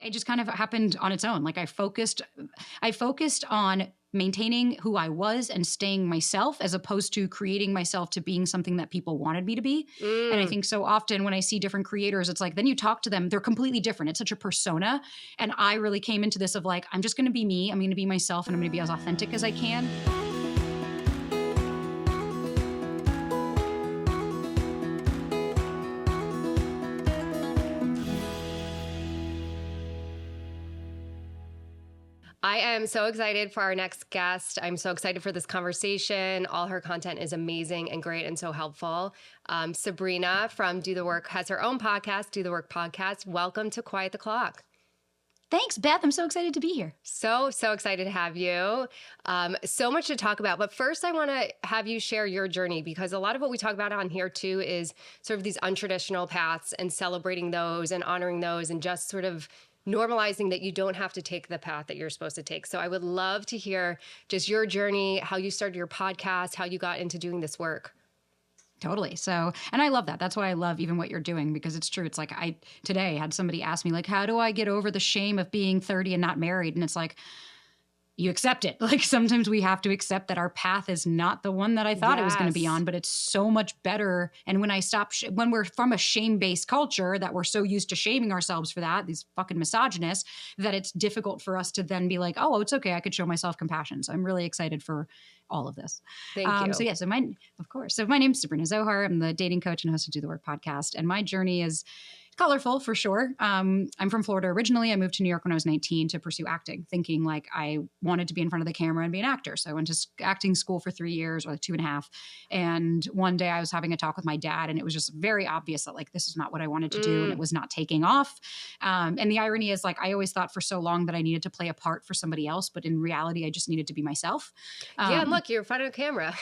It just kind of happened on its own. Like I focused on maintaining who I was and staying myself as opposed to creating myself to being something that people wanted me to be. And I think so often when I see different creators, it's like, then you talk to them, they're completely different. It's such a persona. And I really came into this of like, I'm just going to be me. I'm going to be myself and I'm going to be as authentic as I can. I am so excited for our next guest. I'm so excited for this conversation. All her content is amazing and great and so helpful. Sabrina from Do the Work has her own podcast, Do the Work Podcast. Welcome to Quiet the Clock. Thanks, Beth. I'm so excited to be here. So excited to have you. So much to talk about. But first, I want to have you share your journey, because a lot of what we talk about on here too is sort of these untraditional paths and celebrating those and honoring those and just sort of normalizing that you don't have to take the path that you're supposed to take. So I would love to hear just your journey, how you started your podcast, how you got into doing this work. Totally. So, and I love that. That's why I love even what you're doing, because it's true. It's like today had somebody ask me like, how do I get over the shame of being 30 and not married? And it's like, you accept it. Like sometimes we have to accept that our path is not the one that I thought it was going to be on, but it's so much better. And when I stop, when we're from a shame-based culture that we're so used to shaming ourselves for that, these fucking misogynists, that it's difficult for us to then be like, oh, it's okay. I could show myself compassion. So I'm really excited for all of this. Thank you. So of course. So my name's Sabrina Zohar. I'm the dating coach and host of Do the Work podcast. And my journey is colorful for sure. I'm from Florida originally. I moved to New York when I was 19 to pursue acting, thinking like I wanted to be in front of the camera and be an actor. So I went to acting school for 3 years or like 2.5. And one day I was having a talk with my dad and it was just very obvious that like, this is not what I wanted to do. And it was not taking off. And the irony is like, I always thought for so long that I needed to play a part for somebody else, but in reality, I just needed to be myself. Yeah. Look, you're in front of the camera.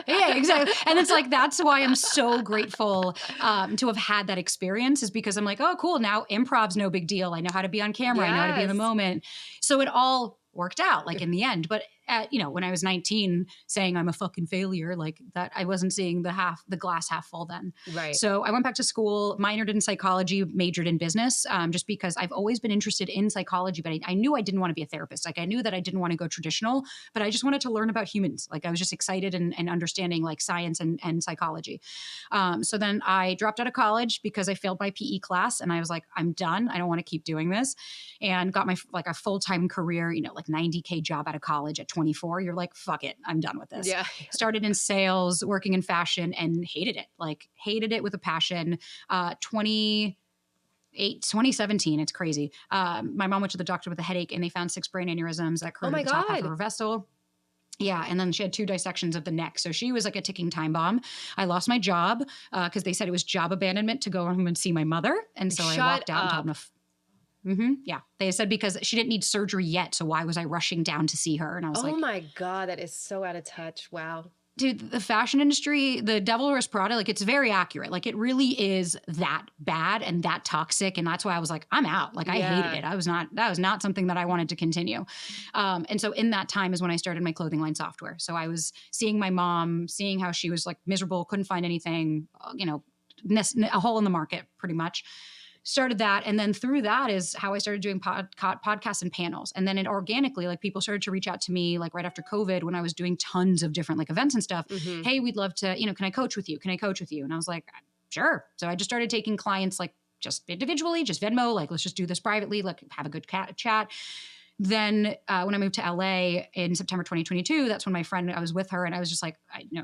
Yeah, exactly. And it's like, that's why I'm so grateful to have had that experience, is because I'm like, oh, cool. Now improv's no big deal. I know how to be on camera. Yes. I know how to be in the moment. So it all worked out like in the end. But when I was 19 saying I'm a fucking failure, like that, I wasn't seeing the glass half full then. Right. So I went back to school, minored in psychology, majored in business, just because I've always been interested in psychology, but I knew I didn't want to be a therapist. Like I knew that I didn't want to go traditional, but I just wanted to learn about humans. Like I was just excited and understanding like science and psychology. So then I dropped out of college because I failed my PE class and I was like, I'm done. I don't want to keep doing this, and got a full-time career, like $90K job out of college at 24. You're like, fuck it. I'm done with this. Yeah. Started in sales, working in fashion, and hated it with a passion. 2017. It's crazy. My mom went to the doctor with a headache and they found 6 brain aneurysms that corroded the top half of her vessel. Yeah. And then she had 2 dissections of the neck. So she was like a ticking time bomb. I lost my job because they said it was job abandonment to go home and see my mother. And so I walked out and told them yeah. They said because she didn't need surgery yet. So why was I rushing down to see her? And I was like, oh my God, that is so out of touch. Wow. Dude, the fashion industry, the devil wears Prada, like it's very accurate. Like it really is that bad and that toxic. And that's why I was like, I'm out. Like I hated it. That was not something that I wanted to continue. And so in that time is when I started my clothing line software. So I was seeing my mom, seeing how she was like miserable, couldn't find anything, a hole in the market pretty much. Started that. And then through that is how I started doing podcasts and panels. And then it organically, like people started to reach out to me like right after COVID when I was doing tons of different like events and stuff. Mm-hmm. Hey, we'd love to, can I coach with you? Can I coach with you? And I was like, sure. So I just started taking clients like just individually, just Venmo, like let's just do this privately, like have a good chat. Then when I moved to LA in September 2022, that's when my friend, I was with her and I was just like,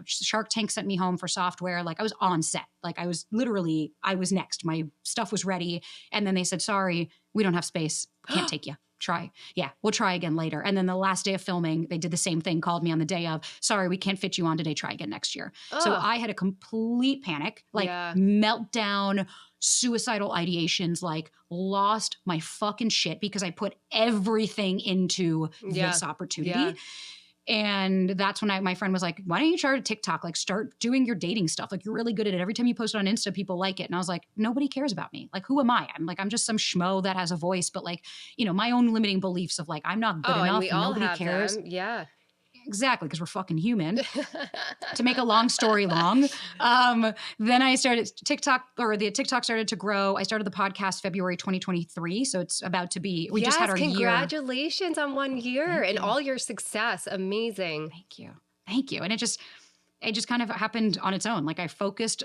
Shark Tank sent me home for software. Like I was on set. Like I was next. My stuff was ready. And then they said, sorry, we don't have space. Can't take you. Try. Yeah, we'll try again later. And then the last day of filming, they did the same thing, called me on the day of, sorry, we can't fit you on today. Try again next year. Ugh. So I had a complete panic, meltdown, suicidal ideations, like lost my fucking shit because I put everything into this opportunity. Yeah. And that's when my friend was like, why don't you try to TikTok? Like start doing your dating stuff. Like you're really good at it. Every time you post it on Insta, people like it. And I was like, nobody cares about me. Like, who am I? I'm just some schmo that has a voice, but like, my own limiting beliefs of like, I'm not good enough. And we all nobody have cares. Them. Yeah. Exactly, because we're fucking human. To make a long story long, then I started TikTok, or the TikTok started to grow. I started the podcast February 2023, so it's about to be. We just had Yes, our year. congratulations on 1 year Thank and you. all your success. Amazing. Thank you. And it just kind of happened on its own. Like I focused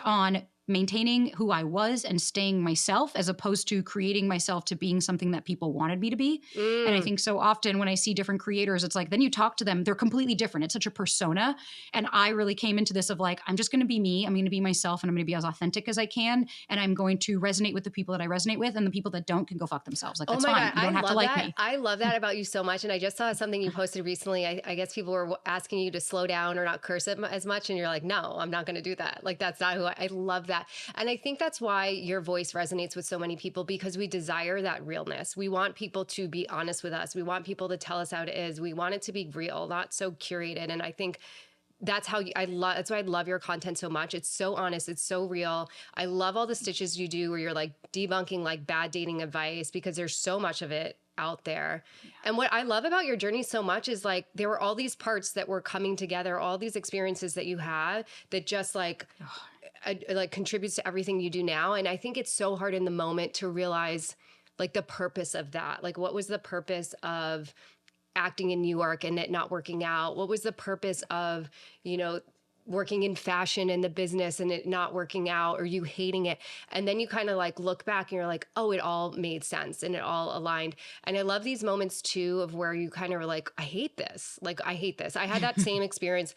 on maintaining who I was and staying myself, as opposed to creating myself to being something that people wanted me to be. And I think so often when I see different creators, it's like, then you talk to them, they're completely different. It's such a persona. And I really came into this of like, I'm just going to be me. I'm going to be myself, and I'm going to be as authentic as I can. And I'm going to resonate with the people that I resonate with, and the people that don't can go fuck themselves. Like, that's fine. God, You don't have to like me. I love that about you so much. And I just saw something you posted recently. I guess people were asking you to slow down or not curse as much. And you're like, no, I'm not going to do that. Like, that's not who I love that. And I think that's why your voice resonates with so many people, because we desire that realness. We want people to be honest with us. We want people to tell us how it is. We want it to be real, not so curated. And I think that's how that's why I love your content so much. It's so honest. It's so real. I love all the stitches you do where you're like debunking like bad dating advice, because there's so much of it out there. Yeah. And what I love about your journey so much is like, there were all these parts that were coming together, all these experiences that you had that just like contributes to everything you do now. And I think it's so hard in the moment to realize like the purpose of that. Like, what was the purpose of acting in New York and it not working out? What was the purpose of, working in fashion and the business and it not working out, or you hating it? And then you kind of like look back and you're like, oh, it all made sense and it all aligned. And I love these moments too of where you kind of are like, I hate this. Like, I hate this. I had that same experience.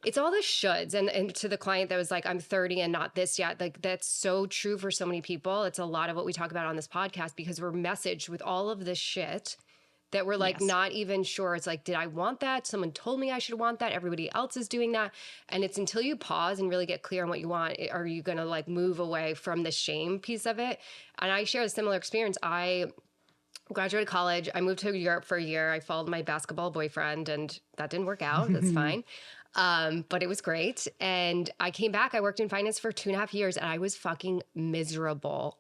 It's all the shoulds. And to the client that was like, I'm 30 and not this yet. Like, that's so true for so many people. It's a lot of what we talk about on this podcast, because we're messaged with all of this shit that we're like, not even sure. It's like, did I want that? Someone told me I should want that. Everybody else is doing that. And it's until you pause and really get clear on what you want, are you going to like move away from the shame piece of it? And I share a similar experience. I graduated college. I moved to Europe for a year. I followed my basketball boyfriend, and that didn't work out. That's fine. But it was great. And I came back. I worked in finance for 2.5 years, and I was fucking miserable.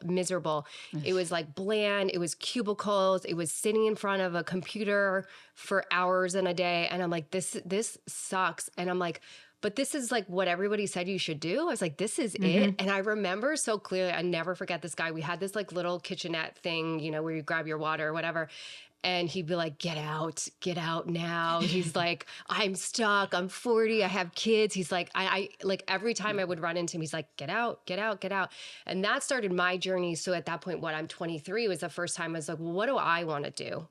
It was like bland. It was cubicles. It was sitting in front of a computer for hours in a day. And I'm like, this sucks. And I'm like, but this is like what everybody said you should do. I was like, this is it. And I remember so clearly, I never forget this guy. We had this like little kitchenette thing, where you grab your water or whatever. And he'd be like, get out now. He's like, I'm stuck. I'm 40. I have kids. He's like, I like every time I would run into him, he's like, get out. And that started my journey. So at that point, I'm 23, was the first time I was like, well, what do I want to do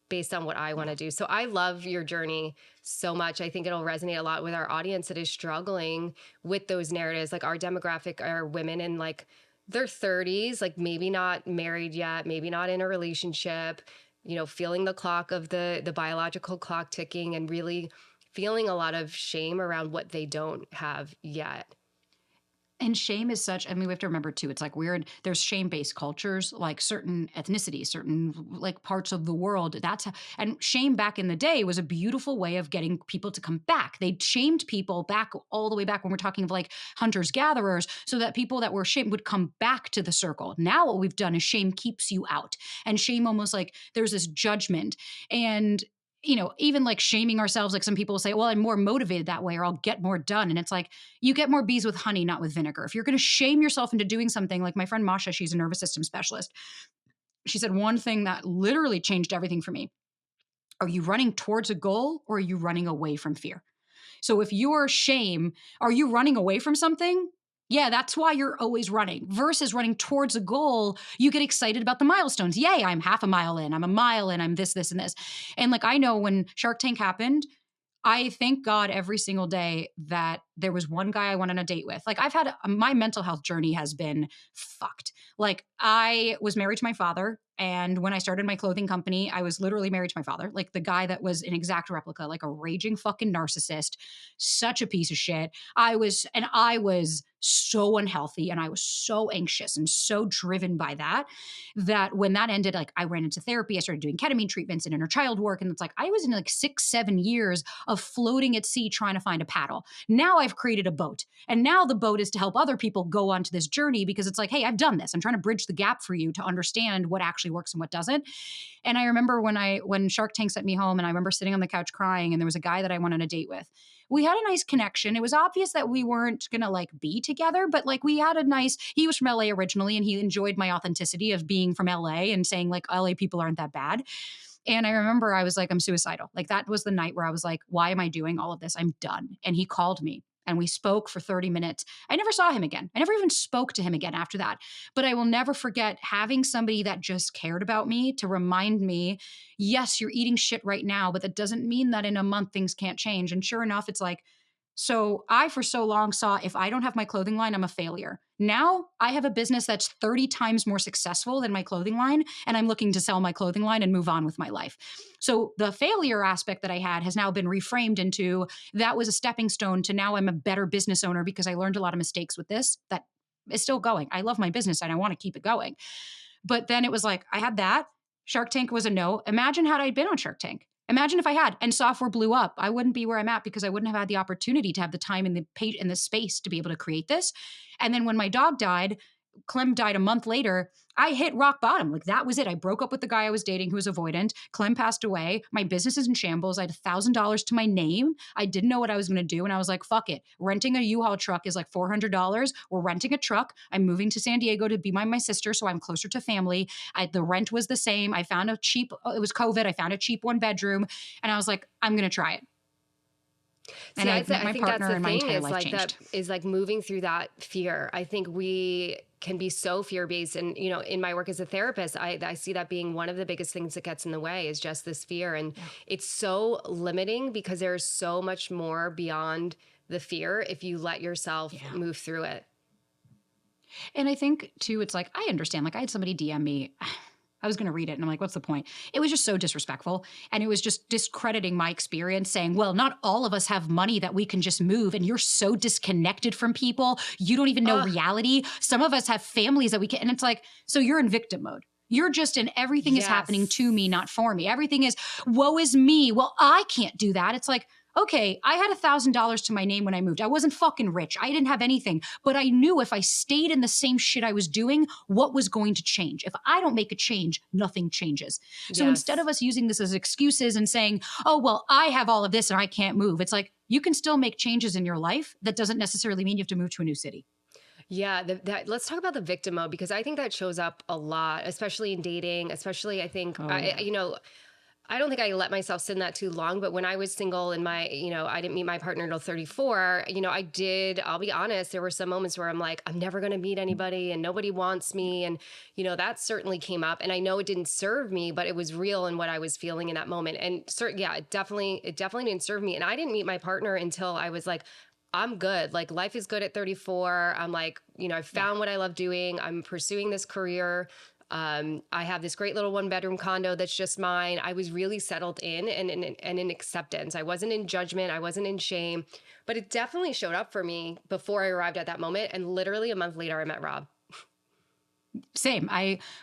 based on what I want to do? So I love your journey so much. I think it'll resonate a lot with our audience that is struggling with those narratives. Like, our demographic are women in like their 30s, like maybe not married yet, maybe not in a relationship, feeling the clock of the biological clock ticking, and really feeling a lot of shame around what they don't have yet. And shame is such, we have to remember too, it's like weird. There's shame-based cultures, like certain ethnicities, certain like parts of the world. And shame back in the day was a beautiful way of getting people to come back. They shamed people back all the way back when we're talking of like hunters gatherers, so that people that were shamed would come back to the circle. Now what we've done is shame keeps you out, and shame almost like there's this judgment. And even like shaming ourselves, like some people say, well, I'm more motivated that way, or I'll get more done. And it's like, you get more bees with honey, not with vinegar. If you're going to shame yourself into doing something, like my friend Masha, she's a nervous system specialist. She said one thing that literally changed everything for me. Are you running towards a goal, or are you running away from fear? So if you're shame, are you running away from something? Yeah, that's why you're always running. Versus running towards a goal, you get excited about the milestones. Yay, I'm half a mile in, I'm a mile in, I'm this, and this. And like, I know when Shark Tank happened, I thank God every single day that there was one guy I went on a date with. Like, I've had, my mental health journey has been fucked. Like, I was married to my father. And when I started my clothing company, I was literally married to my father, like the guy that was an exact replica, like a raging fucking narcissist, such a piece of shit. I was so unhealthy, and I was so anxious and so driven by that when that ended, like, I ran into therapy. I started doing ketamine treatments and inner child work. And it's like, I was in like 6-7 years of floating at sea trying to find a paddle. Now I've created a boat. And now the boat is to help other people go onto this journey because it's like, hey, I've done this. I'm trying to bridge the gap for you to understand what actually works and what doesn't. And I remember when Shark Tank sent me home, and I remember sitting on the couch crying, and there was a guy that I went on a date with. We had a nice connection. It was obvious that we weren't going to like be together, but like we had a nice, he was from LA originally, and he enjoyed my authenticity of being from LA and saying like LA people aren't that bad. And I remember I was like, I'm suicidal. Like that was the night where I was like, why am I doing all of this? I'm done. And he called me and we spoke for 30 minutes. I never saw him again. I never even spoke to him again after that. But I will never forget having somebody that just cared about me to remind me, yes, you're eating shit right now, but that doesn't mean that in a month things can't change. And sure enough, it's like, so I, for so long, saw if I don't have my clothing line, I'm a failure. Now I have a business that's 30 times more successful than my clothing line, and I'm looking to sell my clothing line and move on with my life. So the failure aspect that I had has now been reframed into that was a stepping stone to now I'm a better business owner because I learned a lot of mistakes with this that is still going. I love my business and I want to keep it going. But then it was like, I had that. Shark Tank was a no. Imagine had I been on Shark Tank. Imagine if I had, and software blew up, I wouldn't be where I'm at because I wouldn't have had the opportunity to have the time and the page and the space to be able to create this. And then when my dog died, Clem died a month later, I hit rock bottom. Like that was it. I broke up with the guy I was dating who was avoidant. Clem passed away. My business is in shambles. I had $1,000 to my name. I didn't know what I was going to do. And I was like, fuck it. Renting a U-Haul truck is like $400. We're renting a truck. I'm moving to San Diego to be my sister. So I'm closer to family. The rent was the same. I found a cheap, it was COVID. I found a cheap 1-bedroom and I was like, I'm going to try it. See, And I met my think partner that's the and my thing entire is life like changed. that is like moving through that fear. I think we can be so fear-based. And, you know, in my work as a therapist, I see that being one of the biggest things that gets in the way is just this fear. And it's so limiting because there's so much more beyond the fear if you let yourself move through it. And I think too, it's like, I understand, like I had somebody DM me, I was going to read it and I'm like, what's the point? It was just so disrespectful. And it was just discrediting my experience saying, well, not all of us have money that we can just move. And you're so disconnected from people. You don't even know reality. Some of us have families that we can. And it's like, so you're in victim mode. You're just in everything is happening to me, not for me. Everything is, woe is me. Well, I can't do that. It's like, okay, I had $1,000 to my name when I moved. I wasn't fucking rich. I didn't have anything, but I knew if I stayed in the same shit I was doing, what was going to change? If I don't make a change, nothing changes. So instead of us using this as excuses and saying, oh, well, I have all of this and I can't move. It's like, you can still make changes in your life. That doesn't necessarily mean you have to move to a new city. Yeah, let's talk about the victim mode because I think that shows up a lot, especially in dating, especially I think, you know, I don't think I let myself sit in that too long, but when I was single and I didn't meet my partner until 34, you know, I'll be honest, there were some moments where I'm like, I'm never going to meet anybody and nobody wants me. And, you know, that certainly came up and I know it didn't serve me, but it was real in what I was feeling in that moment. And it definitely didn't serve me. And I didn't meet my partner until I was like, I'm good. Like life is good at 34. I'm like, you know, I found what I love doing. I'm pursuing this career. I have this great little 1-bedroom condo that's just mine. I was really settled in and in acceptance. I wasn't in judgment. I wasn't in shame, but it definitely showed up for me before I arrived at that moment. And literally a month later, I met Rob. Same.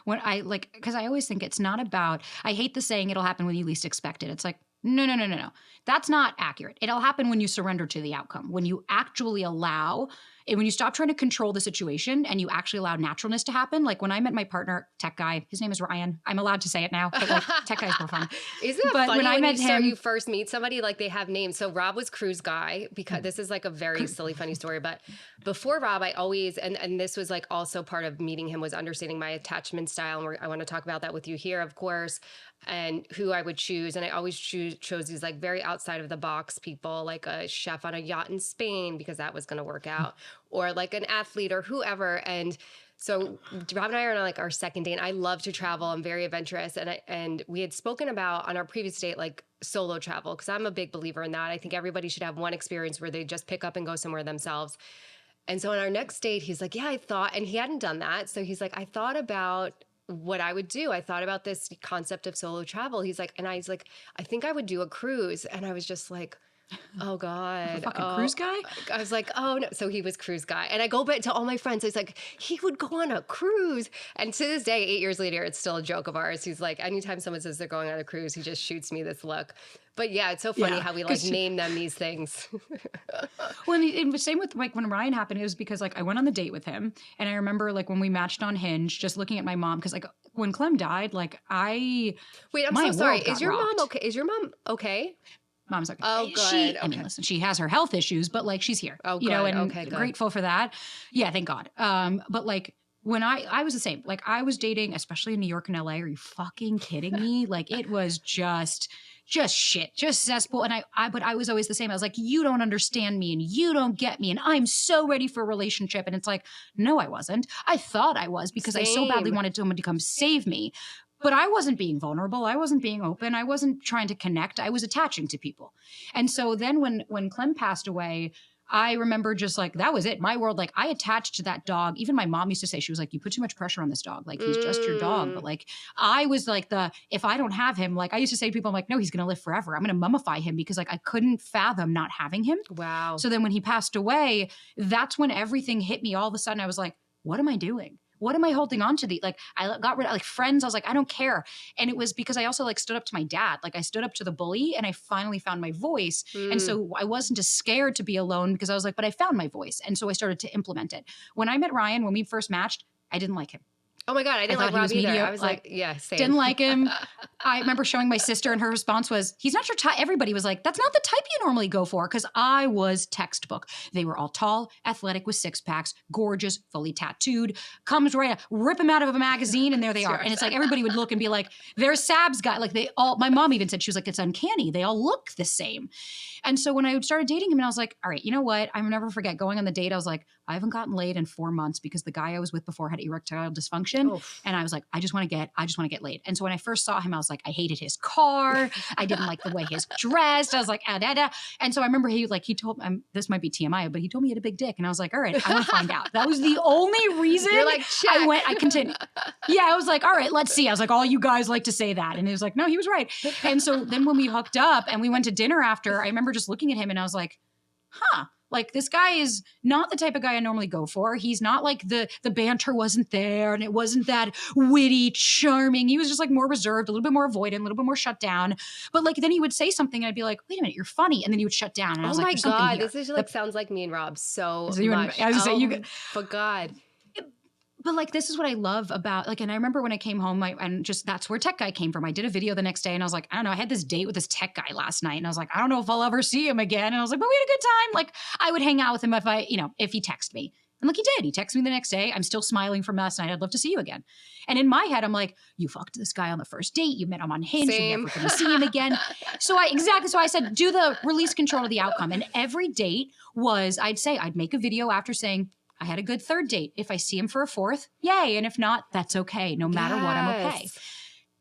Because I always think it's not about, I hate the saying it'll happen when you least expect it. It's like, no. That's not accurate. It'll happen when you surrender to the outcome, when you actually allow, and when you stop trying to control the situation and you actually allow naturalness to happen. Like when I met my partner, tech guy, his name is Ryan. I'm allowed to say it now, but like tech guy's more fun. Isn't that but funny when you first meet somebody, like they have names. So Rob was cruise guy because this is like a very silly, funny story. But before Rob, I always, and this was like also part of meeting him was understanding my attachment style. And I want to talk about that with you here, of course, and who I would choose. And I always chose these like very outside of the box people, like a chef on a yacht in Spain, because that was going to work out, or like an athlete or whoever. And so Rob and I are on like our second date. I love to travel. I'm very adventurous. And we had spoken about on our previous date, like solo travel, because I'm a big believer in that. I think everybody should have one experience where they just pick up and go somewhere themselves. And so on our next date, he's like, yeah, I thought, and he hadn't done that. So he's like, I thought about what I would do. I thought about this concept of solo travel. He's like, and I was like, I think I would do a cruise. And I was just like, Oh God. fucking Oh, cruise guy? I was like, oh no. So he was cruise guy. And I go back to all my friends. It's like, he would go on a cruise. And to this day, 8 years later, it's still a joke of ours. He's like, anytime someone says they're going on a cruise, he just shoots me this look. But yeah, it's so funny Yeah, how we like because name them these things. well, and the same with like when Ryan happened, it was because like I went on the date with him, and I remember like when we matched on Hinge, just looking at my mom because like when Clem died, like Wait, I'm my so sorry. world got Is your rocked. mom okay? Is your mom okay? Mom's like, Oh, she, good. I mean, Okay. listen, she has her health issues, but like she's here, Oh, you know, good. and Okay, good. grateful for that. Yeah, thank God. But like when I was the same, like I was dating, especially in New York and LA. Are you fucking kidding me? Like it was just shit, just cesspool. And but I was always the same. I was like, you don't understand me and you don't get me. And I'm so ready for a relationship. And it's like, no, I wasn't. I thought I was because I so badly Same. wanted someone to come save me. But I wasn't being vulnerable. I wasn't being open. I wasn't trying to connect. I was attaching to people. And so then when Clem passed away, I remember just like, that was it. My world, like I attached to that dog. Even my mom used to say, she was like, you put too much pressure on this dog. Like he's just your dog. But like, I was like if I don't have him, like I used to say to people, I'm like, no, he's going to live forever. I'm going to mummify him because like I couldn't fathom not having him. Wow. So then when he passed away, that's when everything hit me. All of a sudden I was like, what am I doing? What am I holding on to? Like I got rid of like friends. I was like, I don't care. And it was because I also like stood up to my dad. Like I stood up to the bully and I finally found my voice. And so I wasn't as scared to be alone because I was like, but I found my voice. And so I started to implement it. When I met Ryan, when we first matched, I didn't like him. Oh my God, I didn't like Rob either. I was like, yeah, same. Didn't like him. I remember showing my sister and her response was, he's not your type. Everybody was like, that's not the type you normally go for. Cause I was textbook. They were all tall, athletic with six packs, gorgeous, fully tattooed, comes right, rip them out of a magazine and there they are. And it's like, everybody would look and be like, there's Sab's guy. Like my mom even said, she was like, it's uncanny. They all look the same. And so when I started dating him and I was like, all right, you know what? I'll never forget going on the date. I was like, I haven't gotten laid in 4 months because the guy I was with before had erectile dysfunction. Oof. And I was like, I just want to get laid. And so when I first saw him, I was like, I hated his car. I didn't like the way he's dressed. I was like, ah, da, da. And so I remember he told me, this might be TMI, but he told me he had a big dick. And I was like, all right, I want to find out. That was the only reason. You're like, check. I continued. Yeah, I was like, all right, let's see. I was like, all you guys like to say that. And he was like, no, he was right. And so then when we hooked up and we went to dinner after, I remember just looking at him and I was like, huh. Like this guy is not the type of guy I normally go for. He's not like the banter wasn't there and it wasn't that witty, charming. He was just like more reserved, a little bit more avoidant, a little bit more shut down. But like then he would say something and I'd be like, wait a minute, you're funny. And then he would shut down. And I was oh like, my there's something God, here. this is like sounds like me and Rob so So you and- much. I was gonna say, you- for God. But like, this is what I love about like, and I remember when I came home, and just that's where tech guy came from. I did a video the next day and I was like, I don't know, I had this date with this tech guy last night and I was like, I don't know if I'll ever see him again. And I was like, but we had a good time. Like I would hang out with him if he texted me. And like he did. He texted me the next day. I'm still smiling from last night. I'd love to see you again. And in my head, I'm like, you fucked this guy on the first date. You met him on Hinge. Same. You're never going to see him again. So I said, do the release control of the outcome. And every date was, I'd make a video after saying, I had a good third date. If I see him for a fourth, yay. And if not, that's okay. No matter what, I'm okay. Yes.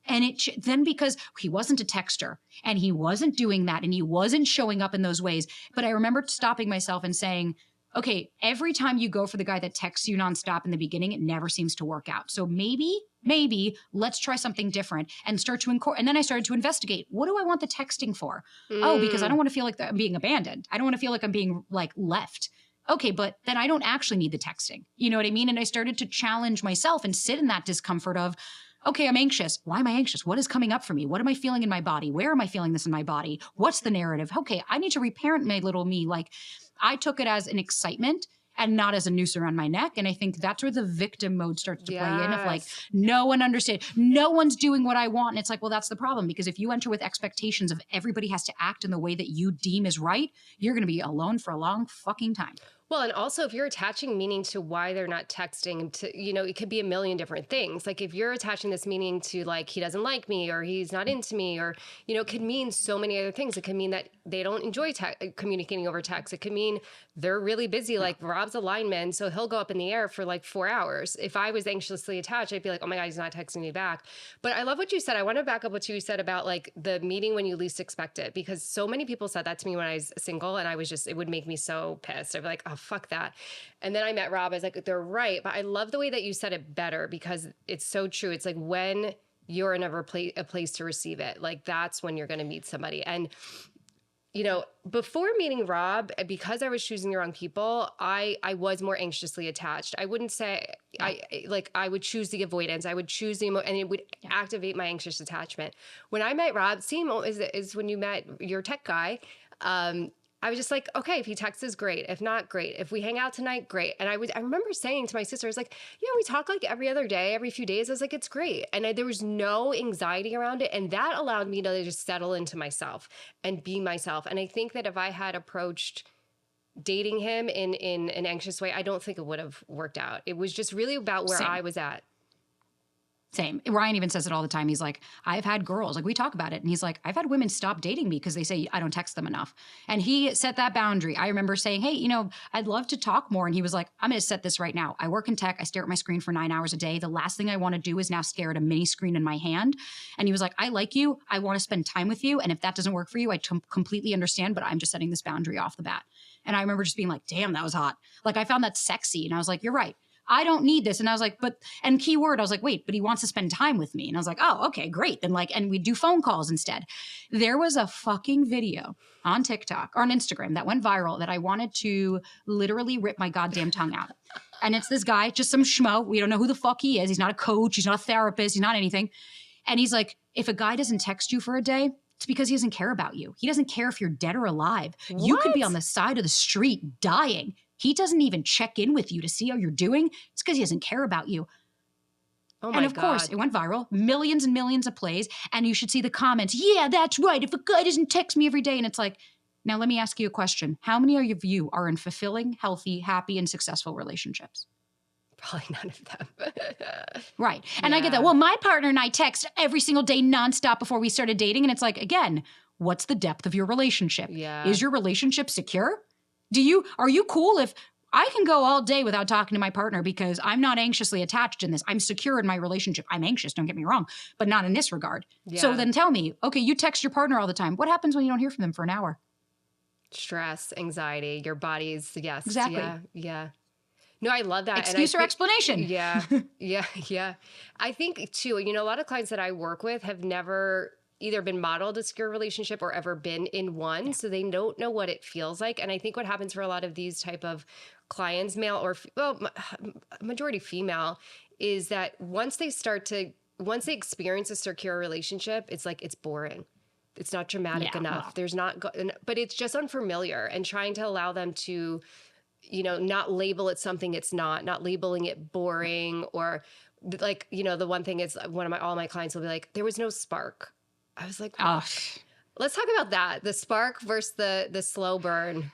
And then because he wasn't a texter and he wasn't doing that and he wasn't showing up in those ways. But I remember stopping myself and saying, okay, every time you go for the guy that texts you nonstop in the beginning, it never seems to work out. So maybe let's try something different and start to and then I started to investigate. What do I want the texting for? Oh, because I don't want to feel like I'm being abandoned. I don't want to feel like I'm being like left. Okay, but then I don't actually need the texting. You know what I mean? And I started to challenge myself and sit in that discomfort of, okay, I'm anxious. Why am I anxious? What is coming up for me? What am I feeling in my body? Where am I feeling this in my body? What's the narrative? Okay, I need to reparent my little me. Like I took it as an excitement and not as a noose around my neck. And I think that's where the victim mode starts to play in of like, no one understands. No one's doing what I want. And it's like, well, that's the problem. Because if you enter with expectations of everybody has to act in the way that you deem is right, you're going to be alone for a long fucking time. Well, and also if you're attaching meaning to why they're not texting, to, it could be a million different things. Like if you're attaching this meaning to like, he doesn't like me or he's not into me or, it could mean so many other things. It could mean that they don't enjoy communicating over text. It could mean they're really busy. Like Rob's a lineman, so he'll go up in the air for like 4 hours. If I was anxiously attached, I'd be like, oh my God, he's not texting me back. But I love what you said. I want to back up what you said about like the meeting when you least expect it, because so many people said that to me when I was single and it would make me so pissed. I'd be like, oh, fuck that. And then I met Rob. I was like, they're right. But I love the way that you said it better because it's so true. It's like when you're in a place to receive it, like that's when you're going to meet somebody. And before meeting Rob, because I was choosing the wrong people, I was more anxiously attached. I wouldn't say I would choose the avoidance. I would choose and it would activate my anxious attachment. When I met Rob, same is when you met your tech guy. I was just like, okay, if he texts is great. If not, great. If we hang out tonight, great. And I remember saying to my sister, I was like, we talk like every other day, every few days. I was like, it's great. And there was no anxiety around it. And that allowed me to just settle into myself and be myself. And I think that if I had approached dating him in an anxious way, I don't think it would have worked out. It was just really about where I was at. Same. Ryan even says it all the time. He's like, I've had girls, like we talk about it. And he's like, I've had women stop dating me because they say I don't text them enough. And he set that boundary. I remember saying, hey, I'd love to talk more. And he was like, I'm going to set this right now. I work in tech. I stare at my screen for 9 hours a day. The last thing I want to do is now stare at a mini screen in my hand. And he was like, I like you. I want to spend time with you. And if that doesn't work for you, I completely understand, but I'm just setting this boundary off the bat. And I remember just being like, damn, that was hot. Like I found that sexy. And I was like, you're right. I don't need this. And I was like, and keyword, I was like, wait, but he wants to spend time with me. And I was like, oh, okay, great. Then and we do phone calls instead. There was a fucking video on TikTok or on Instagram that went viral that I wanted to literally rip my goddamn tongue out. And it's this guy, just some schmo. We don't know who the fuck he is. He's not a coach. He's not a therapist. He's not anything. And he's like, if a guy doesn't text you for a day, it's because he doesn't care about you. He doesn't care if you're dead or alive. What? You could be on the side of the street dying. He doesn't even check in with you to see how you're doing. It's because he doesn't care about you. Oh my God. And of course, it went viral, millions and millions of plays. And you should see the comments. Yeah, that's right. If a guy doesn't text me every day. And it's like, now let me ask you a question. How many of you are in fulfilling, healthy, happy, and successful relationships? Probably none of them. Right. And I get that. Well, my partner and I text every single day nonstop before we started dating. And it's like, again, what's the depth of your relationship? Yeah. Is your relationship secure? Are you cool if I can go all day without talking to my partner because I'm not anxiously attached in this? I'm secure in my relationship. I'm anxious, don't get me wrong, but not in this regard. Yeah. So then tell me, okay, you text your partner all the time. What happens when you don't hear from them for an hour? Stress, anxiety, your body's, yes. Exactly. Yeah. No, I love that. Excuse or explanation. Yeah. I think too, a lot of clients that I work with have never either been modeled a secure relationship or ever been in one. Yeah. So they don't know what it feels like. And I think what happens for a lot of these type of clients, male or, majority female, is that once they experience a secure relationship, it's like, it's boring. It's not dramatic enough. Wow. There's not, but it's just unfamiliar, and trying to allow them to, not label it something it's not labeling it boring, or like, the one thing is all my clients will be like, there was no spark. I was like, let's talk about that. The spark versus the slow burn.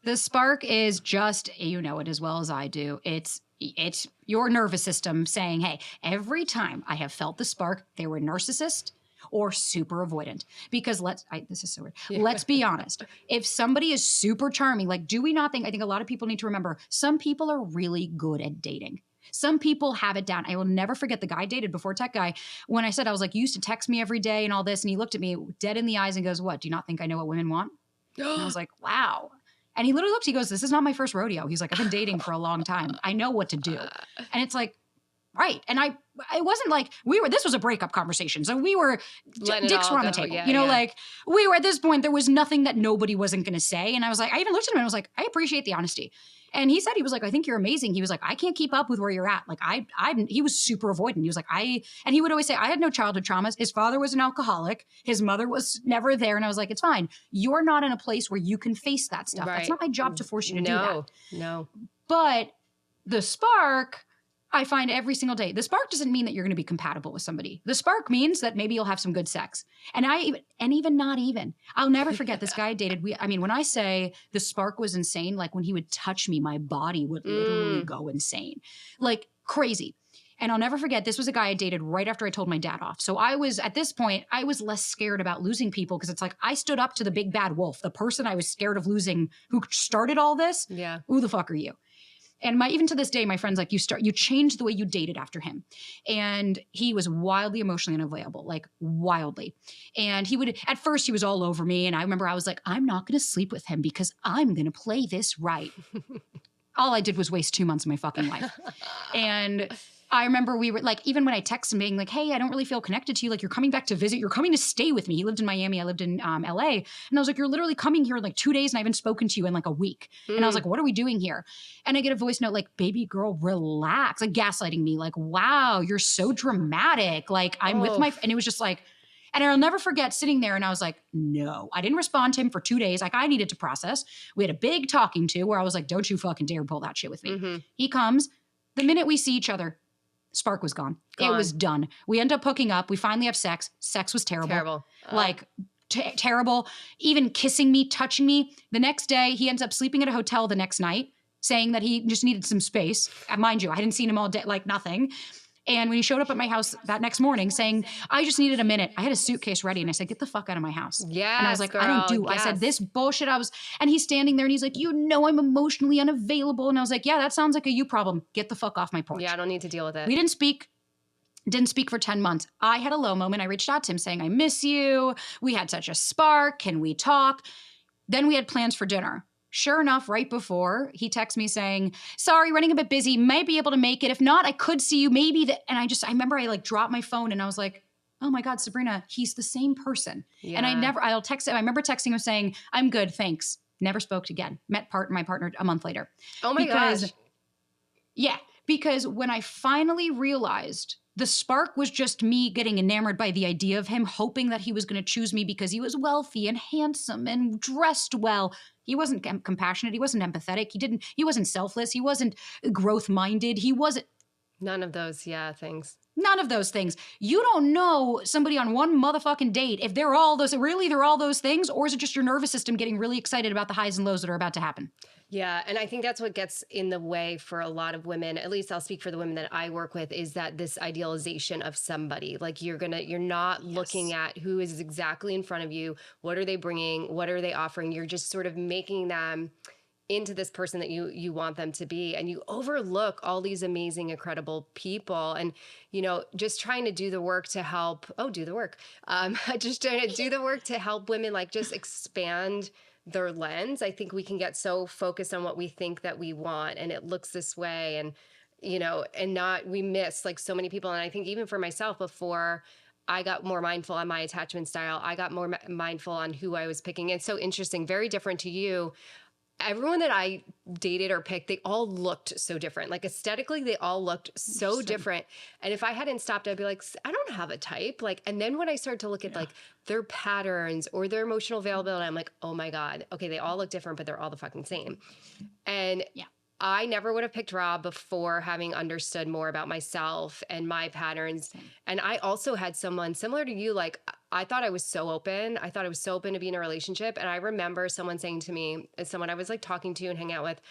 The spark is just, it as well as I do. It's your nervous system saying, hey, every time I have felt the spark, they were narcissist or super avoidant. Because this is so weird. Yeah. Let's be honest. If somebody is super charming, like, do we not think, I think a lot of people need to remember, some people are really good at dating. Some people have it down. I will never forget the guy I dated before tech guy. When I said, I was like, you used to text me every day and all this. And he looked at me dead in the eyes and goes, what? Do you not think I know what women want? And I was like, wow. And he literally looked, he goes, this is not my first rodeo. He's like, I've been dating for a long time. I know what to do. And it's like, right. And it wasn't like this was a breakup conversation. So we were, dicks were on the table. Like we were at this point, there was nothing that nobody wasn't going to say. And I was like, I even looked at him and I was like, I appreciate the honesty. And he said, he was like, I think you're amazing. He was like, I can't keep up with where you're at. Like he was super avoidant. He was like, and he would always say, I had no childhood traumas. His father was an alcoholic. His mother was never there. And I was like, it's fine. You're not in a place where you can face that stuff. Right. That's not my job to force you to do that. No. But the spark, I find every single day, the spark doesn't mean that you're going to be compatible with somebody. The spark means that maybe you'll have some good sex. And even not even, I'll never forget this guy I dated. When I say the spark was insane, like when he would touch me, my body would literally go insane, like crazy. And I'll never forget, this was a guy I dated right after I told my dad off. So at this point, I was less scared about losing people because it's like, I stood up to the big bad wolf, the person I was scared of losing who started all this. Yeah. Who the fuck are you? And even to this day, my friends, like you changed the way you dated after him. And he was wildly emotionally unavailable, like wildly. And at first he was all over me. And I remember I was like, I'm not going to sleep with him because I'm going to play this right. All I did was waste 2 months of my fucking life. And I remember we were like, even when I texted him being like, hey, I don't really feel connected to you. Like, you're coming back to visit. You're coming to stay with me. He lived in Miami. I lived in LA. And I was like, you're literally coming here in like 2 days and I haven't spoken to you in like a week. And I was like, what are we doing here? And I get a voice note like, baby girl, relax. Like gaslighting me. Like, wow, you're so dramatic. Like I'm with my, and it was just like, and I'll never forget sitting there and I was like, no, I didn't respond to him for 2 days. Like I needed to process. We had a big talking to where I was like, don't you fucking dare pull that shit with me. He comes. The minute we see each other, spark was gone. It was done. We end up hooking up. We finally have sex. Sex was terrible. Like terrible. Even kissing me, touching me. The next day, he ends up sleeping at a hotel the next night, saying that he just needed some space. Mind you, I hadn't seen him all day, like nothing. And when he showed up at my house that next morning saying, I just needed a minute. I had a suitcase ready and I said, get the fuck out of my house. Yeah. And I was like, I don't do. I said, this bullshit. And he's standing there and he's like, you know, I'm emotionally unavailable. And I was like, yeah, that sounds like a you problem. Get the fuck off my porch. Yeah, I don't need to deal with it. We didn't speak for 10 months. I had a low moment. I reached out to him saying, I miss you. We had such a spark. Can we talk? Then we had plans for dinner. Sure enough, right before, he texts me saying, sorry, running a bit busy, might be able to make it. If not, I could see you maybe. And I remember I like dropped my phone and I was like, oh my God, Sabrina, he's the same person. Yeah. And I'll text him. I remember texting him saying, I'm good, thanks. Never spoke again. Met my partner a month later. Oh my gosh. Yeah, because when I finally realized the spark was just me getting enamored by the idea of him, hoping that he was going to choose me because he was wealthy and handsome and dressed well. He wasn't compassionate. He wasn't empathetic. He wasn't selfless. He wasn't growth-minded. He wasn't. None of those, things. None of those things. You don't know somebody on one motherfucking date if they're all those things, or is it just your nervous system getting really excited about the highs and lows that are about to happen? Yeah. And I think that's what gets in the way for a lot of women, at least I'll speak for the women that I work with, is that this idealization of somebody. Like you're not looking at who is exactly in front of you. What are they bringing? What are they offering? You're just sort of making them into this person that you want them to be. And you overlook all these amazing, incredible people. And, just trying to do the work to help, just trying to do the work to help women like just expand their lens. I think we can get so focused on what we think that we want and it looks this way and, we miss like so many people. And I think even for myself, before I got more mindful on my attachment style, I got more mindful on who I was picking. It's so interesting, very different to you. Everyone that I dated or picked, they all looked so different. Like aesthetically, they all looked so different. And if I hadn't stopped, I'd be like, I don't have a type. Like, and then when I started to look at like their patterns or their emotional availability, I'm like, oh my God, okay, they all look different, but they're all the fucking same. And I never would have picked Rob before having understood more about myself and my patterns. And I also had someone similar to you. Like I thought I was so open. I thought I was so open to be in a relationship. And I remember someone saying to me, as someone I was like talking to and hanging out with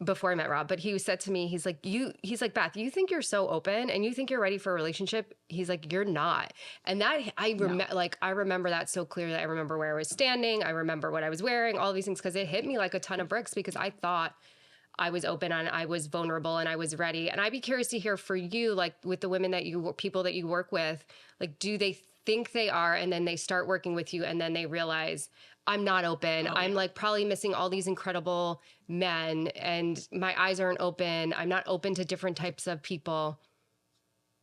before I met Rob, but he said to me, he's like, Beth, you think you're so open and you think you're ready for a relationship. He's like, you're not. And that I remember that so clearly. I remember where I was standing. I remember what I was wearing, all these things, because it hit me like a ton of bricks because I thought I was open and I was vulnerable and I was ready. And I'd be curious to hear for you, like with the women people that you work with, like, do they think they are and then they start working with you and then they realize I'm not open. I'm like probably missing all these incredible men and my eyes aren't open. I'm not open to different types of people.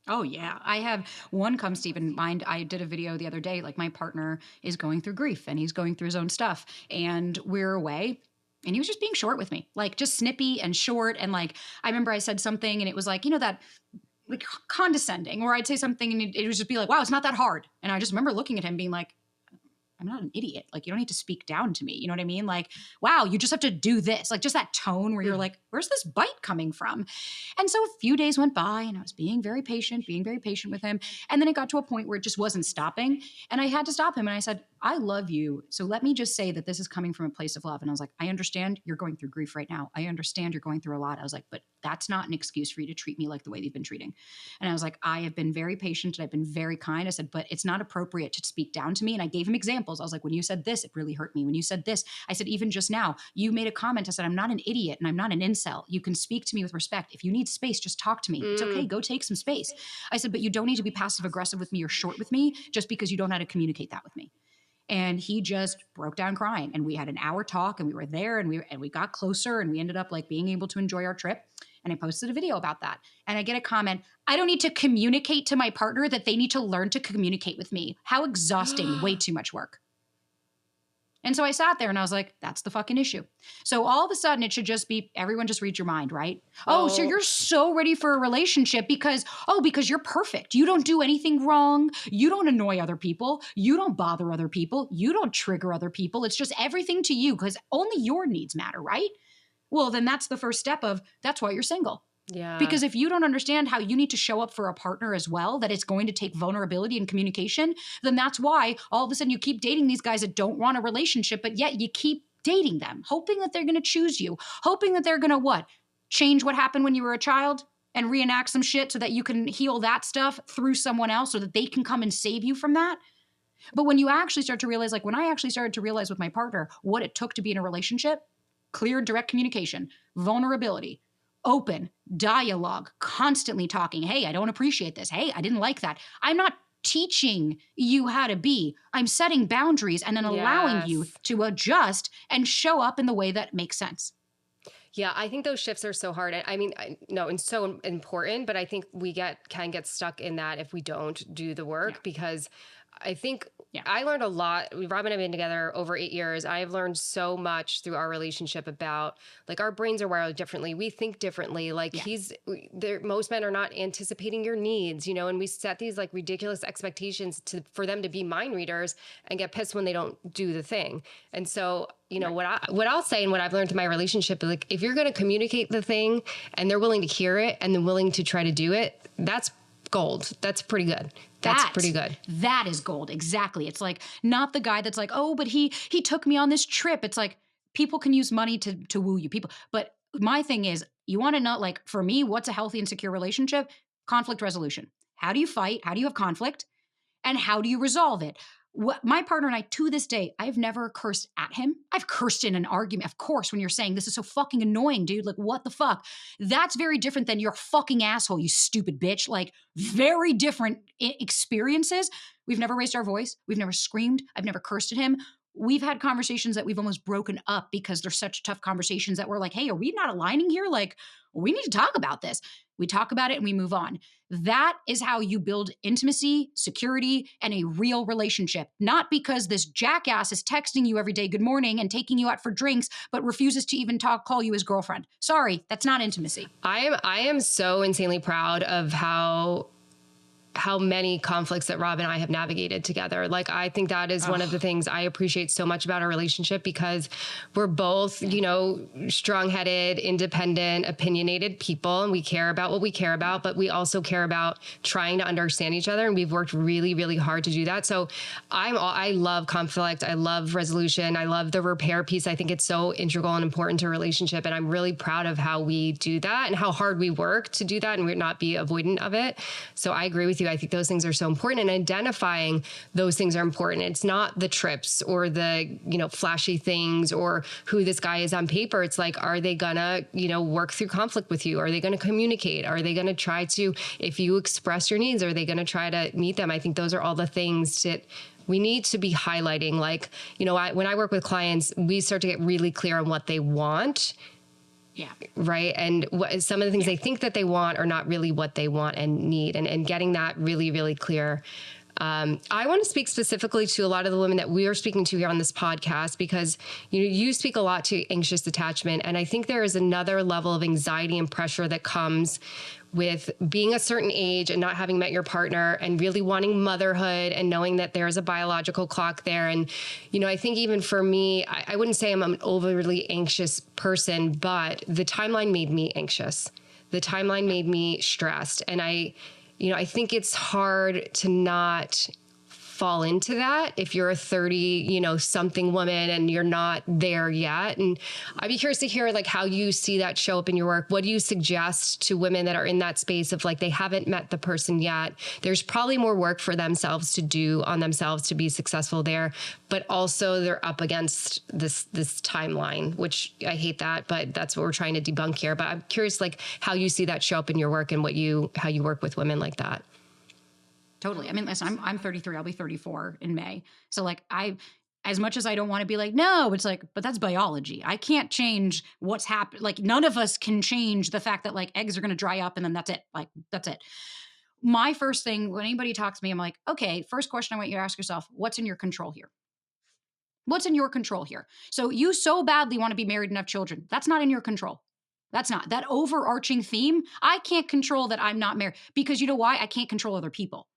Oh, yeah. I have one comes to even mind. I did a video the other day, like my partner is going through grief and he's going through his own stuff and we're away. And he was just being short with me, like just snippy and short. And like, I remember I said something and it was like, that like condescending, or I'd say something and it would just be like, wow, it's not that hard. And I just remember looking at him being like, I'm not an idiot. Like, you don't need to speak down to me. You know what I mean? Like, wow, you just have to do this. Like just that tone where you're like, where's this bite coming from? And so a few days went by and I was being very patient with him. And then it got to a point where it just wasn't stopping. And I had to stop him. And I said, I love you. So let me just say that this is coming from a place of love. And I was like, I understand you're going through grief right now. I understand you're going through a lot. I was like, but that's not an excuse for you to treat me like the way you've been treating. And I was like, I have been very patient and I've been very kind. I said, but it's not appropriate to speak down to me. And I gave him examples. I was like, when you said this, it really hurt me. When you said this, I said, even just now, you made a comment. I said, I'm not an idiot and I'm not an incel. You can speak to me with respect. If you need space, just talk to me. It's okay. Go take some space. I said, but you don't need to be passive aggressive with me or short with me just because you don't know how to communicate that with me. And he just broke down crying. And we had an hour talk and we were there and we got closer and we ended up like being able to enjoy our trip. And I posted a video about that. And I get a comment, I don't need to communicate to my partner that they need to learn to communicate with me. How exhausting, way too much work. And so I sat there and I was like, that's the fucking issue. So all of a sudden it should just be, everyone just read your mind, right? Oh, so you're so ready for a relationship because you're perfect. You don't do anything wrong. You don't annoy other people. You don't bother other people. You don't trigger other people. It's just everything to you because only your needs matter, right? Well, then that's the first step of, that's why you're single. Yeah. Because if you don't understand how you need to show up for a partner as well, that it's going to take vulnerability and communication, then that's why all of a sudden you keep dating these guys that don't want a relationship, but yet you keep dating them, hoping that they're going to choose you, hoping that they're going to what? Change what happened when you were a child and reenact some shit so that you can heal that stuff through someone else so that they can come and save you from that. But when you actually start to realize, like when I actually started to realize with my partner what it took to be in a relationship, clear, direct communication, vulnerability, open dialogue, constantly talking. Hey, I don't appreciate this. Hey, I didn't like that. I'm not teaching you how to be. I'm setting boundaries and then allowing you to adjust and show up in the way that makes sense. Yeah, I think those shifts are so hard. I mean, no, and so important, but I think we can get stuck in that if we don't do the work because I think I learned a lot. Rob and I have been together over 8 years. I've learned so much through our relationship about like our brains are wired differently. We think differently. Like most men are not anticipating your needs, you know, and we set these like ridiculous expectations for them to be mind readers and get pissed when they don't do the thing. And so, you know, what I'll say and what I've learned in my relationship, like if you're going to communicate the thing and they're willing to hear it and then willing to try to do it, that's gold. That's pretty good. That's pretty good. That is gold. Exactly. It's like not the guy that's like, oh, but he took me on this trip. It's like people can use money to woo you people. But my thing is, you want to know, like for me, what's a healthy and secure relationship? Conflict resolution. How do you fight? How do you have conflict? And how do you resolve it? My partner and I, to this day, I've never cursed at him. I've cursed in an argument. Of course, when you're saying this is so fucking annoying, dude, like what the fuck? That's very different than you're a fucking asshole, you stupid bitch. Like very different experiences. We've never raised our voice. We've never screamed. I've never cursed at him. We've had conversations that we've almost broken up because they're such tough conversations that we're like, hey, are we not aligning here? Like, we need to talk about this. We talk about it and we move on. That is how you build intimacy, security, and a real relationship. Not because this jackass is texting you every day, good morning, and taking you out for drinks, but refuses to even call you his girlfriend. Sorry, that's not intimacy. I am so insanely proud of how many conflicts that Rob and I have navigated together. Like, I think that is one of the things I appreciate so much about our relationship because we're both, you know, strong-headed, independent, opinionated people, and we care about what we care about, but we also care about trying to understand each other. And we've worked really, really hard to do that. So I love conflict. I love resolution. I love the repair piece. I think it's so integral and important to a relationship. And I'm really proud of how we do that and how hard we work to do that and we're not be avoidant of it. So I agree with you. I think those things are so important, and identifying those things are important. It's not the trips or the, you know, flashy things or who this guy is on paper. It's like, are they gonna, you know, work through conflict with you? Are they going to communicate? Are they going to try to, if you express your needs, are they going to try to meet them? I think those are all the things that we need to be highlighting. Like, you know, when I work with clients, we start to get really clear on what they want. Yeah. Right. And some of the things they think that they want are not really what they want and need, and getting that really, really clear. I want to speak specifically to a lot of the women that we are speaking to here on this podcast, because you speak a lot to anxious attachment. And I think there is another level of anxiety and pressure that comes with being a certain age and not having met your partner and really wanting motherhood and knowing that there's a biological clock there. And, you know, I think even for me, I wouldn't say I'm an overly anxious person, but the timeline made me anxious. The timeline made me stressed. And I think it's hard to not fall into that if you're a 30, something woman and you're not there yet. And I'd be curious to hear like how you see that show up in your work. What do you suggest to women that are in that space of like, they haven't met the person yet? There's probably more work for themselves to do on themselves to be successful there, but also they're up against this timeline, which I hate that, but that's what we're trying to debunk here. But I'm curious like how you see that show up in your work and how you work with women like that. Totally. I mean, listen, I'm 33. I'll be 34 in May. So like as much as I don't want to be like, no, it's like, but that's biology. I can't change what's happened. Like none of us can change the fact that like eggs are going to dry up and then that's it. Like, that's it. my first thing when anybody talks to me, I'm like, okay, first question I want you to ask yourself, what's in your control here? What's in your control here? So you so badly want to be married and have children. That's not in your control. That's not that overarching theme. I can't control that I'm not married because you know why? I can't control other people.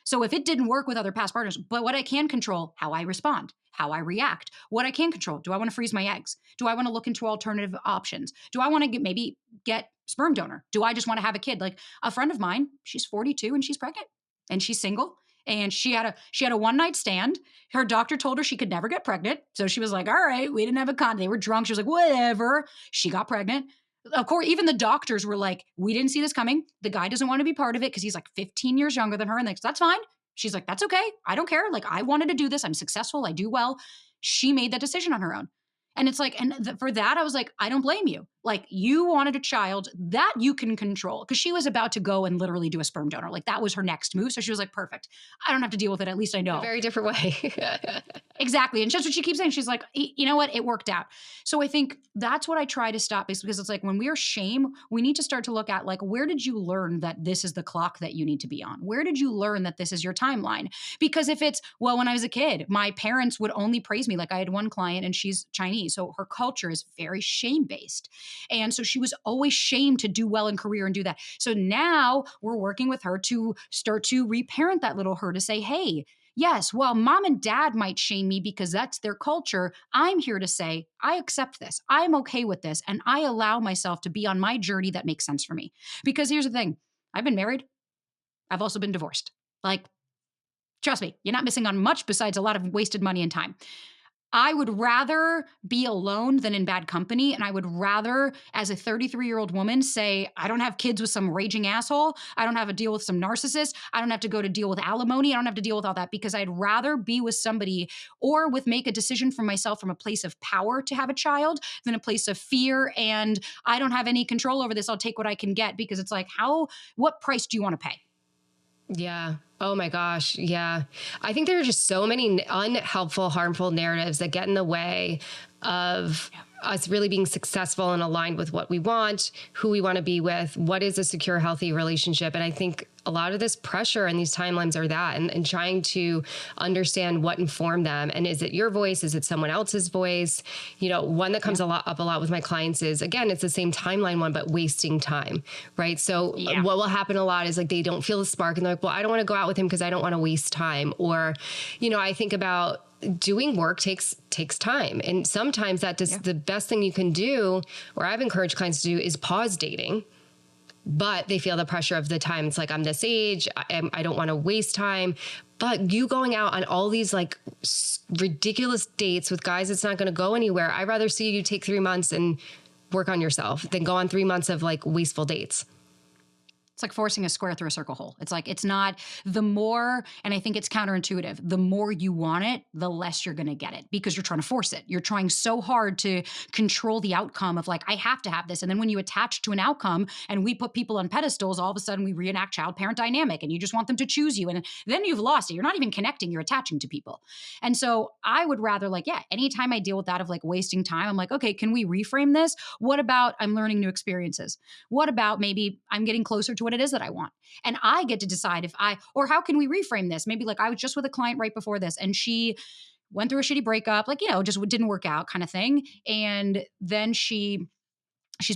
So if it didn't work with other past partners, but what I can control, how I respond, how I react, what I can control. Do I want to freeze my eggs? Do I want to look into alternative options? Do I want to maybe get sperm donor? Do I just want to have a kid? Like a friend of mine, she's 42 and she's pregnant and she's single. And she had a one night stand. Her doctor told her she could never get pregnant. So she was like, all right, we didn't have a condom. They were drunk. She was like, whatever. She got pregnant. Of course, even the doctors were like, we didn't see this coming. The guy doesn't want to be part of it because he's like 15 years younger than her. And that's fine. She's like, that's okay. I don't care. Like, I wanted to do this. I'm successful. I do well. She made that decision on her own. And it's like, for that, I was like, I don't blame you. Like, you wanted a child that you can control because she was about to go and literally do a sperm donor. Like, that was her next move. So she was like, perfect. I don't have to deal with it. At least I know. A very different way. Exactly. And just what she keeps saying. She's like, you know what? It worked out. So I think that's what I try to stop because it's like when we're shame, we need to start to look at like, where did you learn that this is the clock that you need to be on? Where did you learn that this is your timeline? Because if it's, well, when I was a kid, my parents would only praise me. Like I had one client and she's Chinese. So her culture is very shame-based. And so she was always shamed to do well in career and do that. So now we're working with her to start to reparent that little her to say, hey, yes, while mom and dad might shame me because that's their culture, I'm here to say, I accept this. I'm okay with this. And I allow myself to be on my journey that makes sense for me. Because here's the thing. I've been married. I've also been divorced. Like, trust me, you're not missing on much besides a lot of wasted money and time. I would rather be alone than in bad company. And I would rather, as a 33-year-old woman, say, I don't have kids with some raging asshole. I don't have to deal with some narcissist. I don't have to go to deal with alimony. I don't have to deal with all that because I'd rather be with somebody or make a decision for myself from a place of power to have a child than a place of fear. And I don't have any control over this. I'll take what I can get because it's like, what price do you want to pay? Yeah. Oh my gosh. Yeah. I think there are just so many unhelpful, harmful narratives that get in the way of us really being successful and aligned with what we want, who we want to be with, what is a secure, healthy relationship. And I think a lot of this pressure and these timelines are that, and trying to understand what informed them. And is it your voice? Is it someone else's voice? You know, one that comes up a lot with my clients is, again, it's the same timeline one, but wasting time, right? So what will happen a lot is like, they don't feel the spark and they're like, well, I don't want to go out with him because I don't want to waste time. Or, you know, I think about doing work takes time. And sometimes that just the best thing you can do, or I've encouraged clients to do, is pause dating. But they feel the pressure of the time. It's like, I'm this age. I don't want to waste time. But you going out on all these like ridiculous dates with guys, it's not going to go anywhere. I'd rather see you take 3 months and work on yourself than go on 3 months of like wasteful dates. It's like forcing a square through a circle hole. It's like, it's not the more, and I think it's counterintuitive, the more you want it, the less you're going to get it because you're trying to force it. You're trying so hard to control the outcome of like, I have to have this. And then when you attach to an outcome and we put people on pedestals, all of a sudden we reenact child-parent dynamic and you just want them to choose you. And then you've lost it. You're not even connecting, you're attaching to people. And so I would rather like, anytime I deal with that of like wasting time, I'm like, okay, can we reframe this? What about I'm learning new experiences? What about maybe I'm getting closer to what it is that I want? And I get to decide or how can we reframe this? Maybe like I was just with a client right before this and she went through a shitty breakup, like, just didn't work out kind of thing. And then she's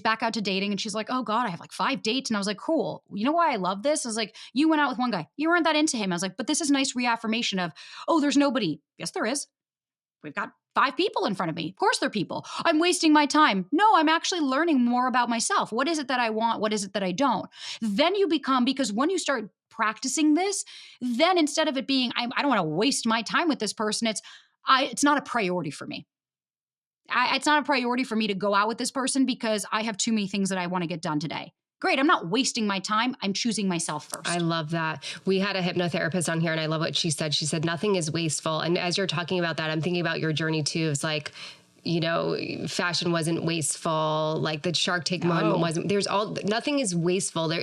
back out to dating and she's like, oh God, I have like 5 dates. And I was like, cool. You know why I love this? I was like, you went out with one guy. You weren't that into him. I was like, but this is nice reaffirmation of, oh, there's nobody. Yes, there is. We've got 5 people in front of me. Of course they're people. I'm wasting my time. No, I'm actually learning more about myself. What is it that I want? What is it that I don't? Then you become, because when you start practicing this, then instead of it being, I don't want to waste my time with this person, it's not a priority for me. It's not a priority for me to go out with this person because I have too many things that I want to get done today. Great. I'm not wasting my time. I'm choosing myself first. I love that. We had a hypnotherapist on here and I love what she said. She said, nothing is wasteful. And as you're talking about that, I'm thinking about your journey too. It's like, fashion wasn't wasteful. Like the Shark Tank moment wasn't, nothing is wasteful there.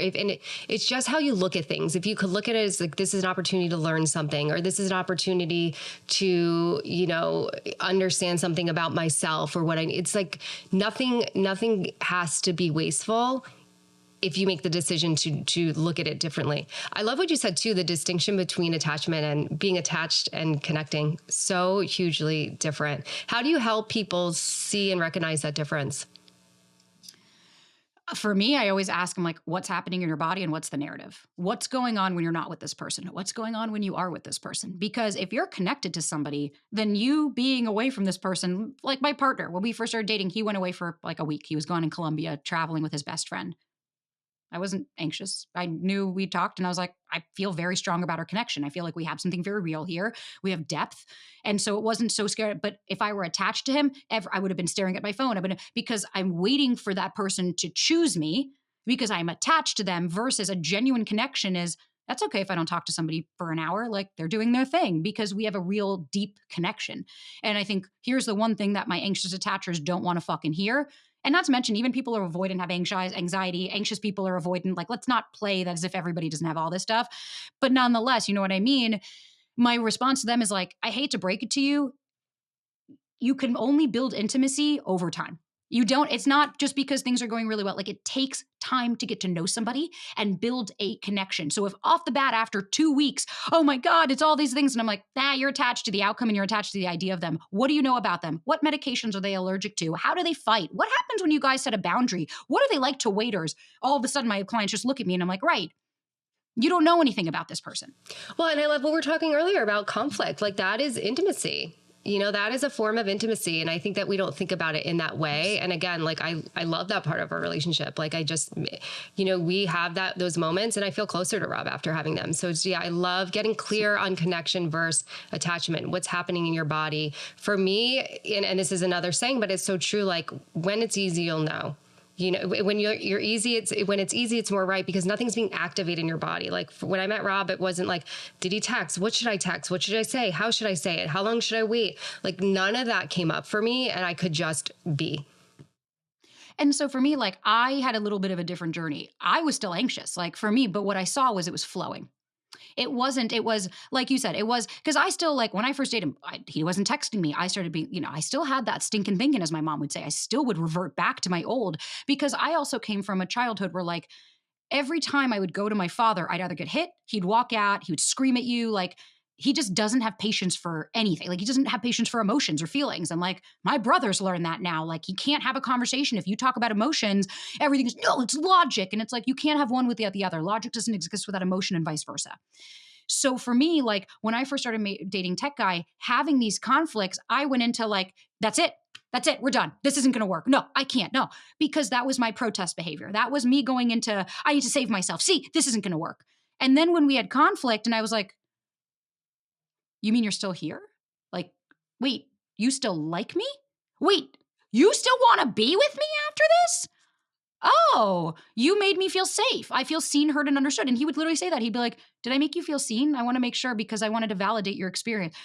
It's just how you look at things. If you could look at it as like, this is an opportunity to learn something, or this is an opportunity to, understand something about myself or what it's like, nothing has to be wasteful. if you make the decision to look at it differently. I love what you said too, the distinction between attachment and being attached and connecting. So hugely different. How do you help people see and recognize that difference? For me, I always ask them, like, what's happening in your body and what's the narrative? What's going on when you're not with this person? What's going on when you are with this person? Because if you're connected to somebody, then you being away from this person, like my partner, when we first started dating, he went away for like a week. He was gone in Colombia traveling with his best friend. I wasn't anxious. I knew we talked and I was like, I feel very strong about our connection. I feel like we have something very real here. We have depth. And so it wasn't so scary. But if I were attached to him, I would have been staring at my phone. Because I'm waiting for that person to choose me because I'm attached to them versus a genuine connection is that's okay if I don't talk to somebody for an hour, like they're doing their thing because we have a real deep connection. And I think here's the one thing that my anxious attachers don't want to fucking hear. And not to mention, even people are avoidant have anxiety. Anxious people are avoidant. Like, let's not play that as if everybody doesn't have all this stuff. But nonetheless, you know what I mean? My response to them is like, I hate to break it to you. You can only build intimacy over time. It's not just because things are going really well. Like, it takes time to get to know somebody and build a connection. So if off the bat after 2 weeks, oh my God, it's all these things. And I'm like, you're attached to the outcome and you're attached to the idea of them. What do you know about them? What medications are they allergic to? How do they fight? What happens when you guys set a boundary? What are they like to waiters? All of a sudden my clients just look at me and I'm like, right. You don't know anything about this person. Well, and I love what we were talking earlier about conflict. Like, that is intimacy. You know, that is a form of intimacy. And I think that we don't think about it in that way. And again, like, I love that part of our relationship. Like, I just, you know, we have those moments and I feel closer to Rob after having them. So yeah, I love getting clear on connection versus attachment, what's happening in your body. For me, and this is another saying, but it's so true. Like, when it's easy, you'll know. You know, when you're easy, when it's easy, it's more right because nothing's being activated in your body. Like, when I met Rob, it wasn't like, did he text? What should I text? What should I say? How should I say it? How long should I wait? Like, none of that came up for me and I could just be. And so for me, like, I had a little bit of a different journey. I was still anxious, like, for me, but what I saw was it was flowing. It was like you said, it was because I still, like, when I first dated him, he wasn't texting me. I started being, I still had that stinking thinking, as my mom would say. I still would revert back to my old because I also came from a childhood where, like, every time I would go to my father, I'd either get hit, he'd walk out, he would scream at you. Like, he just doesn't have patience for anything. Like, he doesn't have patience for emotions or feelings. And like, my brothers learn that now. Like, he can't have a conversation. If you talk about emotions, everything's, no, it's logic. And it's like, you can't have one without the other. Logic doesn't exist without emotion and vice versa. So for me, like, when I first started dating tech guy, having these conflicts, I went into like, that's it. That's it. We're done. This isn't going to work. No, I can't. No, because that was my protest behavior. That was me going into, I need to save myself. See, this isn't going to work. And then when we had conflict and I was like, you mean you're still here? Like, wait, you still like me? Wait, you still want to be with me after this? Oh, you made me feel safe. I feel seen, heard, and understood. And he would literally say that. He'd be like, did I make you feel seen? I want to make sure because I wanted to validate your experience.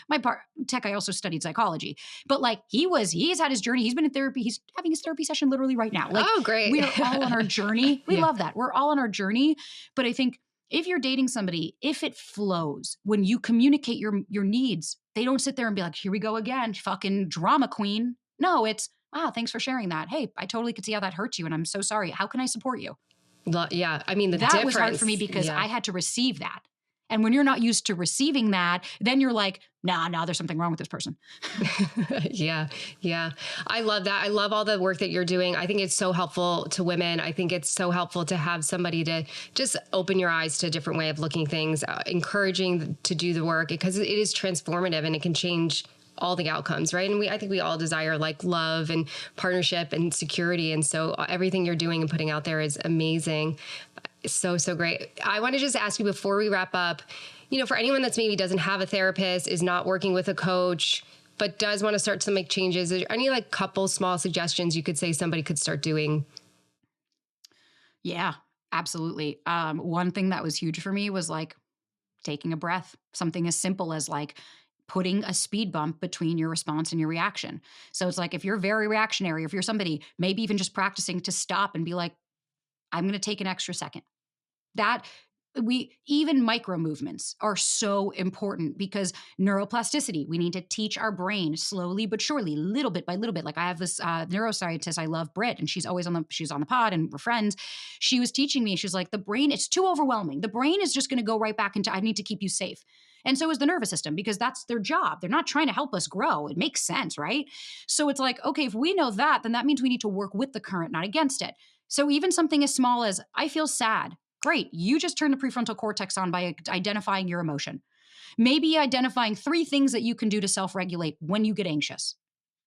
Tech, I also studied psychology. But like, he's had his journey. He's been in therapy. He's having his therapy session literally right now. Like, oh, great. We're all on our journey. We love that. We're all on our journey. But I think if you're dating somebody, if it flows, when you communicate your needs, they don't sit there and be like, here we go again, fucking drama queen. No, it's, wow, thanks for sharing that. Hey, I totally could see how that hurts you. And I'm so sorry. How can I support you? Yeah. I mean, that was hard for me because I had to receive that. And when you're not used to receiving that, then you're like, nah, there's something wrong with this person. Yeah. I love that. I love all the work that you're doing. I think it's so helpful to women. I think it's so helpful to have somebody to just open your eyes to a different way of looking things, encouraging to do the work because it is transformative and it can change all the outcomes, right? And I think we all desire like love and partnership and security. And so everything you're doing and putting out there is amazing. So great. I want to just ask you before we wrap up, for anyone that's maybe doesn't have a therapist, is not working with a coach, but does want to start to make changes, is there any like couple small suggestions you could say somebody could start doing? Yeah, absolutely. One thing that was huge for me was like taking a breath, something as simple as like putting a speed bump between your response and your reaction. So it's like, if you're very reactionary, if you're somebody, maybe even just practicing to stop and be like, I'm going to take an extra second. That Even micro movements are so important because neuroplasticity, we need to teach our brain slowly but surely, little bit by little bit. Like I have this neuroscientist I love, Britt, and she's on the pod and we're friends. She was teaching me, she's like, the brain, it's too overwhelming. The brain is just going to go right back into, I need to keep you safe. And so is the nervous system, because that's their job. They're not trying to help us grow. It makes sense, right? So it's like, okay, if we know that, then that means we need to work with the current, not against it. So even something as small as, I feel sad. Great. You just turned the prefrontal cortex on by identifying your emotion. Maybe identifying 3 things that you can do to self-regulate when you get anxious.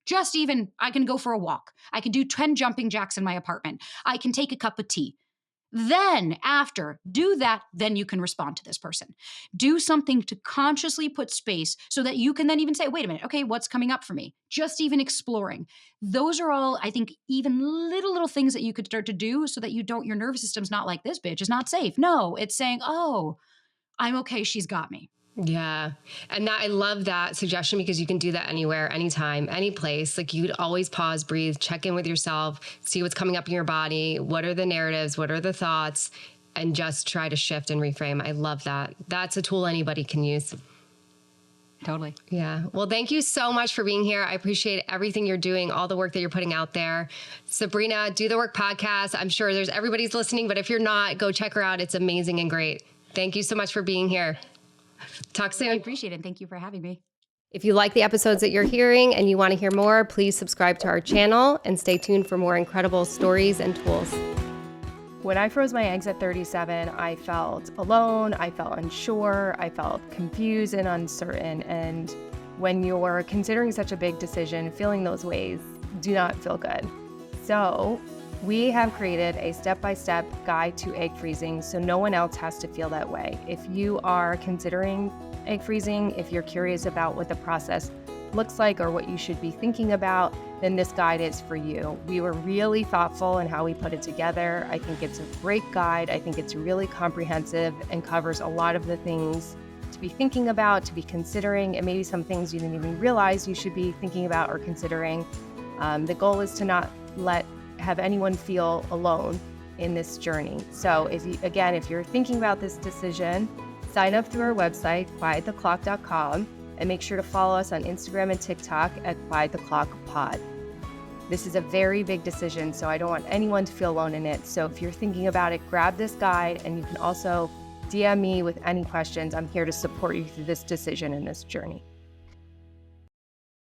Just even, I can go for a walk. I can do 10 jumping jacks in my apartment. I can take a cup of tea. Then after, do that, then you can respond to this person. Do something to consciously put space so that you can then even say, wait a minute, okay, what's coming up for me? Just even exploring. Those are all, I think, even little things that you could start to do so that your nervous system's not like, this bitch is not safe. No, it's saying, oh, I'm okay, she's got me. Yeah. And I love that suggestion because you can do that anywhere, anytime, any place. Like you could always pause, breathe, check in with yourself, see what's coming up in your body. What are the narratives? What are the thoughts? And just try to shift and reframe. I love that. That's a tool anybody can use. Totally. Yeah. Well, thank you so much for being here. I appreciate everything you're doing, all the work that you're putting out there. Sabrina, Do the Work podcast. I'm sure everybody's listening, but if you're not, go check her out. It's amazing and great. Thank you so much for being here. Talk soon. I appreciate it. Thank you for having me. If you like the episodes that you're hearing and you want to hear more, please subscribe to our channel and stay tuned for more incredible stories and tools. When I froze my eggs at 37, I felt alone, I felt unsure, I felt confused and uncertain. And when you're considering such a big decision, feeling those ways do not feel good. So we have created a step-by-step guide to egg freezing so no one else has to feel that way. If you are considering egg freezing, if you're curious about what the process looks like or what you should be thinking about, then this guide is for you. We were really thoughtful in how we put it together. I think it's a great guide. I think it's really comprehensive and covers a lot of the things to be thinking about, to be considering, and maybe some things you didn't even realize you should be thinking about or considering. The goal is to not have anyone feel alone in this journey. So if you're thinking about this decision, sign up through our website, quiettheclock.com, and make sure to follow us on Instagram and TikTok at quiettheclockpod. This is a very big decision, so I don't want anyone to feel alone in it. So if you're thinking about it, grab this guide, and you can also DM me with any questions. I'm here to support you through this decision and this journey.